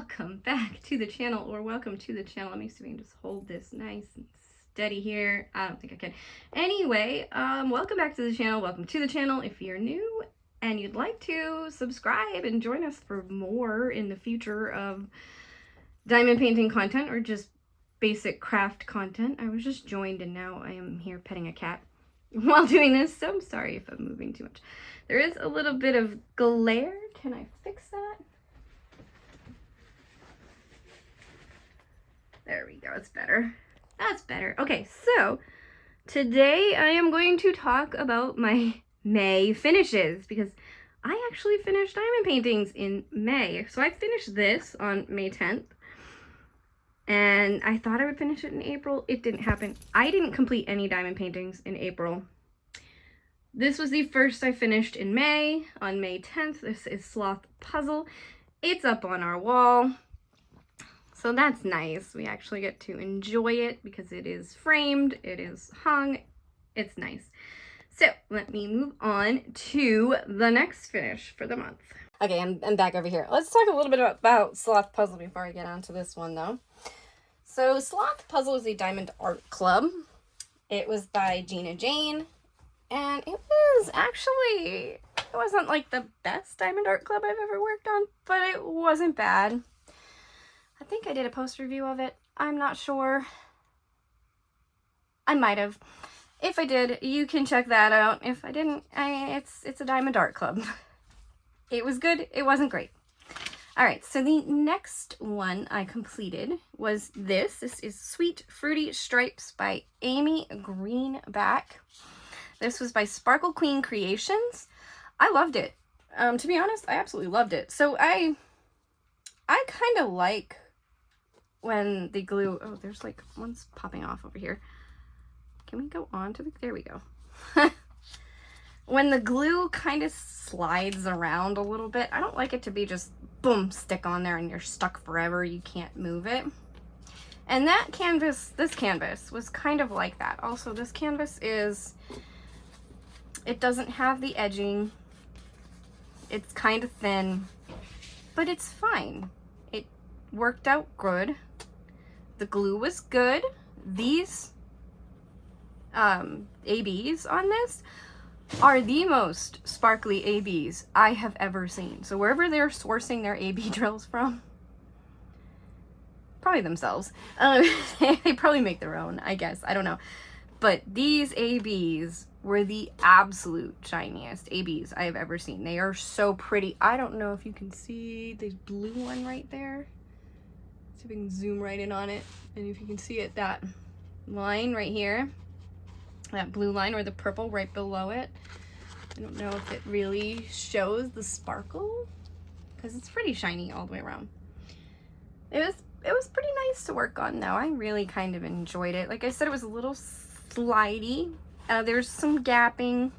welcome back to the channel, or welcome to the channel. Let me see if I can just hold this nice and steady here. I don't think I can. Anyway, welcome back to the channel. Welcome to the channel. If you're new and you'd like to subscribe and join us for more in the future of diamond painting content or just basic craft content. I was just joined and now I am here petting a cat while doing this, so I'm sorry if I'm moving too much. There is a little bit of glare. Can I fix that? There we go, it's better. That's better. Okay, so today I am going to talk about my May finishes because I actually finished diamond paintings in May. So I finished this on May 10th and I thought I would finish it in April. It didn't happen. I didn't complete any diamond paintings in April. This was the first I finished in May, on May 10th. This is Sloth Puzzle. It's up on our wall. So that's nice. We actually get to enjoy it because it is framed, it is hung, it's nice. So let me move on to the next finish for the month. Okay, I'm back over here. Let's talk a little bit about Sloth Puzzle before I get onto this one though. So Sloth Puzzle is a diamond art club. It was by Gina Jane, and it was actually, it wasn't like the best diamond art club I've ever worked on, but it wasn't bad. I think I did a post review of it. I'm not sure. I might have. If I did, you can check that out. If I didn't, it's a diamond art club. It was good. It wasn't great. All right, so the next one I completed was this. This is Sweet Fruity Stripes by Amy Greenback. This was by Sparkle Queen Creations. I loved it. To be honest, I absolutely loved it. So I kind of like when the glue, oh, there's like one's popping off over here. Can we go on to the, there we go. When the glue kind of slides around a little bit, I don't like it to be just boom, stick on there and you're stuck forever. You can't move it. And that canvas, this canvas was kind of like that. Also, this canvas is, it doesn't have the edging. It's kind of thin, but it's fine. It worked out good. The glue was good. These ABs on this are the most sparkly ABs I have ever seen. So wherever they're sourcing their AB drills from, probably themselves. They probably make their own, I guess. I don't know. But these ABs were the absolute shiniest ABs I have ever seen. They are so pretty. I don't know if you can see the blue one right there. See if we can zoom right in on it. And if you can see it, that line right here, that blue line or the purple right below it. I don't know if it really shows the sparkle because it's pretty shiny all the way around. It was pretty nice to work on though. I really kind of enjoyed it. Like I said, it was a little slidey. There's some gapping.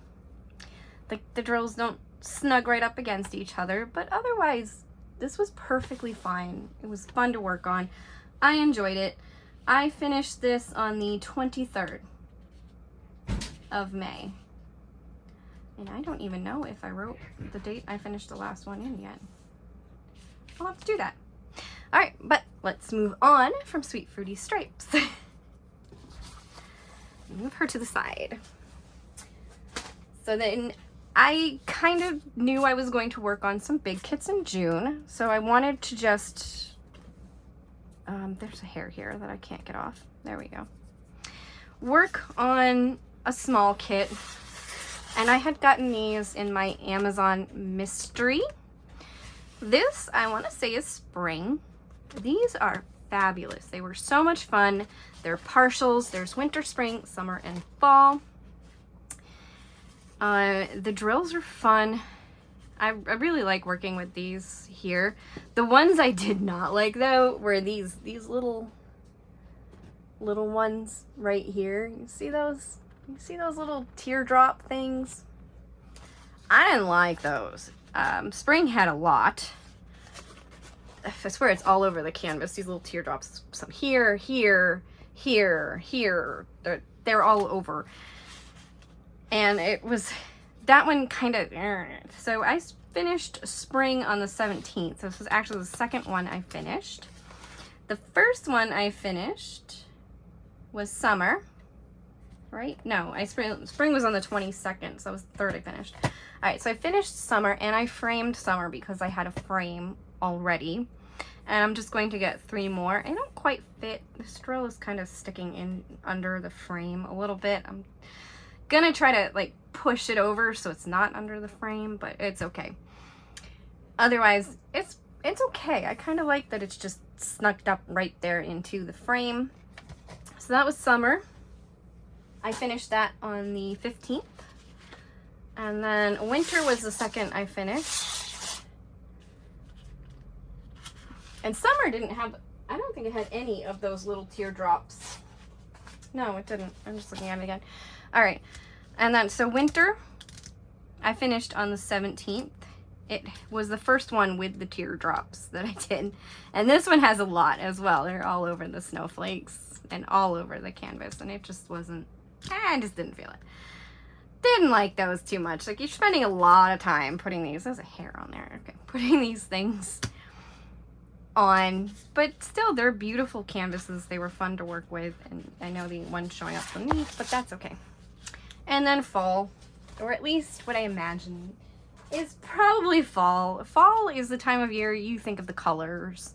The drills don't snug right up against each other, but otherwise this was perfectly fine. It was fun to work on. I enjoyed it. I finished this on the 23rd of May. And I don't even know if I wrote the date I finished the last one in yet. I'll have to do that. All right, but let's move on from Sweet Fruity Stripes. Move her to the side. So then I kind of knew I was going to work on some big kits in June. So I wanted to just, there's a hair here that I can't get off. There we go. Work on a small kit. And I had gotten these in my Amazon mystery. This, I want to say, is spring. These are fabulous. They were so much fun. They're partials. There's winter, spring, summer, and fall. The drills are fun. I really like working with these here. The ones I did not like though were these little ones right here. You see those? You see those little teardrop things? I didn't like those. Spring had a lot. I swear it's all over the canvas. These little teardrops, some here, here, here, here. They're all over. And it was, that one kind of, so I finished spring on the 17th. So this was actually the second one I finished. The first one I finished was summer, right? No, spring was on the 22nd, so that was the third I finished. All right, so I finished summer, and I framed summer because I had a frame already. And I'm just going to get 3 more. I don't quite fit. This drill is kind of sticking in under the frame a little bit. I'm gonna try to like push it over so it's not under the frame, but it's okay. Otherwise, it's okay. I kind of like that it's just snugged up right there into the frame. So that was summer. I finished that on the 15th. And then winter was the second I finished. And summer didn't have, I don't think it had any of those little teardrops. No, it didn't. I'm just looking at it again. All right. And then, so winter, I finished on the 17th. It was the first one with the teardrops that I did. And this one has a lot as well. They're all over the snowflakes and all over the canvas. And it just wasn't, I just didn't feel it. Didn't like those too much. Like, you're spending a lot of time putting these, there's a hair on there. Okay. Putting these things on, but still they're beautiful canvases. They were fun to work with, and I know the one showing up beneath, but that's okay. And then fall, or at least what I imagine is probably fall. Fall is the time of year you think of the colors.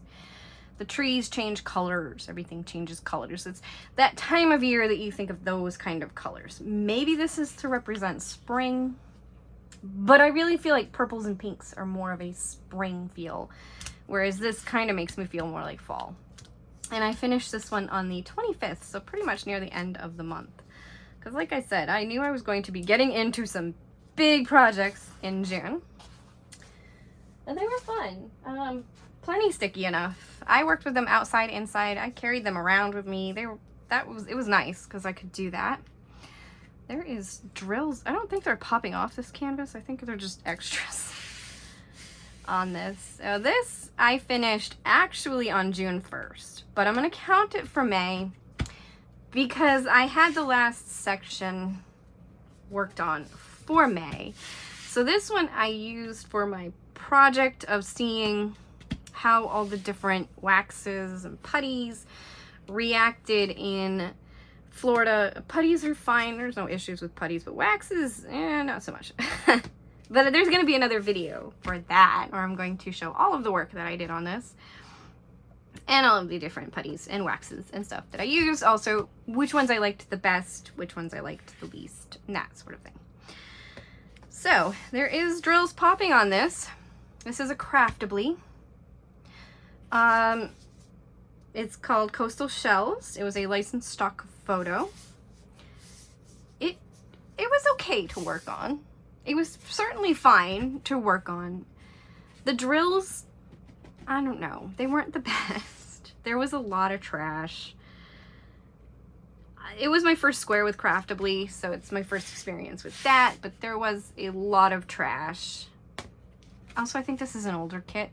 The trees change colors, everything changes colors. It's that time of year that you think of those kind of colors. Maybe this is to represent spring, but I really feel like purples and pinks are more of a spring feel, whereas this kind of makes me feel more like fall. And I finished this one on the 25th, so pretty much near the end of the month. Because like I said, I knew I was going to be getting into some big projects in June. And they were fun. Plenty sticky enough. I worked with them outside, inside. I carried them around with me. It was nice because I could do that. There is drills. I don't think they're popping off this canvas. I think they're just extras on this. So this I finished actually on June 1st, but I'm gonna count it for May because I had the last section worked on for May. So this one I used for my project of seeing how all the different waxes and putties reacted in Florida. Putties are fine, there's no issues with putties, but waxes, not so much. But there's going to be another video for that, where I'm going to show all of the work that I did on this. And all of the different putties and waxes and stuff that I used. Also, which ones I liked the best, which ones I liked the least, and that sort of thing. So, there is drills popping on this. This is a Craftibly. It's called Coastal Shells. It was a licensed stock photo. It was okay to work on. It was certainly fine to work on. The drills, I don't know, they weren't the best. There was a lot of trash. It was my first square with Craftibly, so it's my first experience with that, but there was a lot of trash. Also, I think this is an older kit.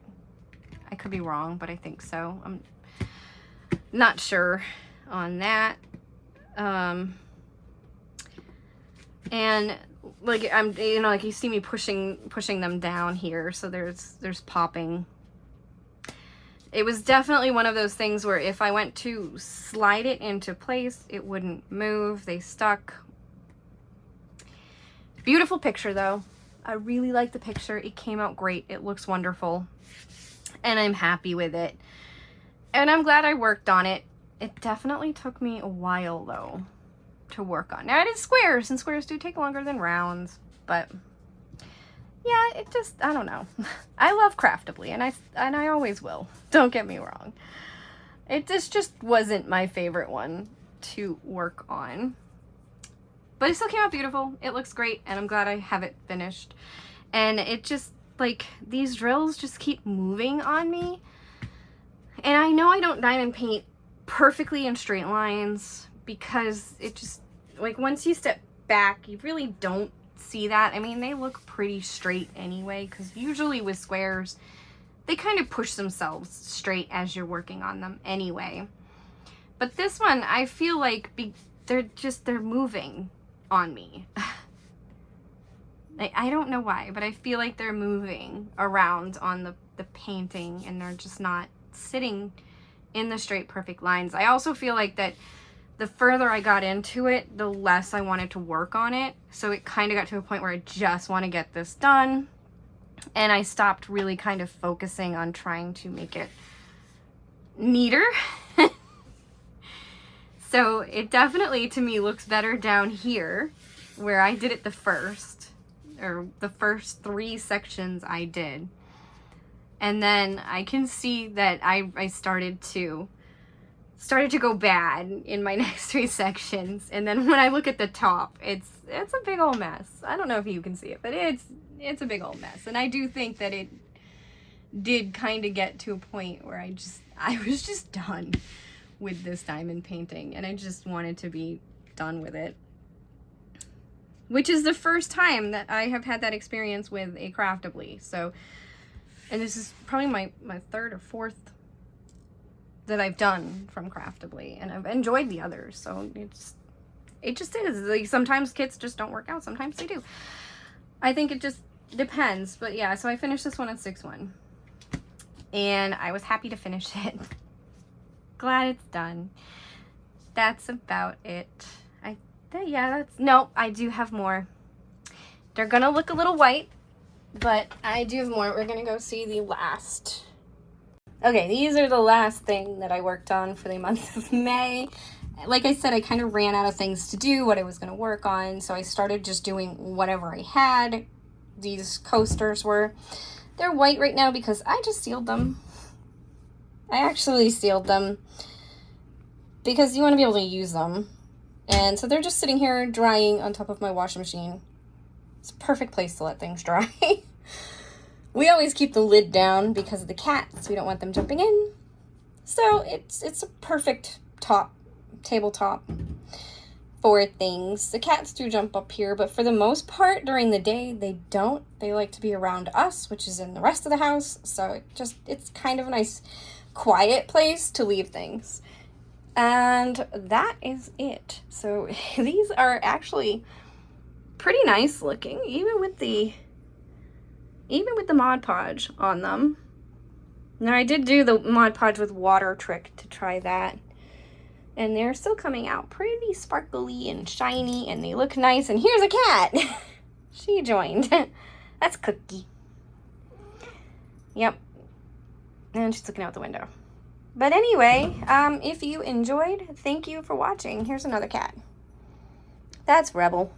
I could be wrong, but I think so. I'm not sure on that. And like like you see me pushing them down here, so there's popping. It was definitely one of those things where if I went to slide it into place, it wouldn't move. They stuck. Beautiful picture though. I really like the picture. It came out great. It looks wonderful. And I'm happy with it. And I'm glad I worked on it. It definitely took me a while though to work on. Now I did squares, and squares do take longer than rounds, but yeah, it just, I don't know. I love Craftibly, and I always will. Don't get me wrong. It just wasn't my favorite one to work on. But it still came out beautiful. It looks great, and I'm glad I have it finished. And it just, like, these drills just keep moving on me. And I know I don't diamond paint perfectly in straight lines, because it just, like, once you step back, you really don't see that. I mean, they look pretty straight anyway, because usually with squares, they kind of push themselves straight as you're working on them anyway. But this one, I feel like they're moving on me. I don't know why, but I feel like they're moving around on the painting and they're just not sitting in the straight perfect lines. I also feel like that the further I got into it, the less I wanted to work on it. So it kind of got to a point where I just want to get this done. And I stopped really kind of focusing on trying to make it neater. So it definitely, to me, looks better down here where I did it the first 3 sections I did. And then I can see that I started to go bad in my next 3 sections. And then when I look at the top, it's a big old mess. I don't know if you can see it, but it's a big old mess. And I do think that it did kind of get to a point where I was just done with this diamond painting, and I just wanted to be done with it. Which is the first time that I have had that experience with a Craftibly. So, and this is probably my 3rd or 4th that I've done from Craftibly, and I've enjoyed the others. So it just is. Like, sometimes kits just don't work out, sometimes they do. I think it just depends. But yeah, so I finished this one at 6-1. And I was happy to finish it. Glad it's done. That's about it. No, I do have more. They're gonna look a little white, but I do have more. We're gonna go see the last. Okay, these are the last thing that I worked on for the month of May. Like I said, I kind of ran out of things to do, what I was gonna work on, so I started just doing whatever I had. These coasters they're white right now because I just sealed them. I actually sealed them because you want to be able to use them. And so they're just sitting here drying on top of my washing machine. It's a perfect place to let things dry. We always keep the lid down because of the cats. We don't want them jumping in. So it's a perfect tabletop for things. The cats do jump up here, but for the most part during the day they don't. They like to be around us, which is in the rest of the house. So it's kind of a nice quiet place to leave things. And that is it. So these are actually pretty nice looking, even with the Mod Podge on them. Now I did do the Mod Podge with water trick to try that. And they're still coming out pretty sparkly and shiny, and they look nice. And here's a cat. She joined. That's Cookie. Yep. And she's looking out the window. But anyway, if you enjoyed, thank you for watching. Here's another cat. That's Rebel.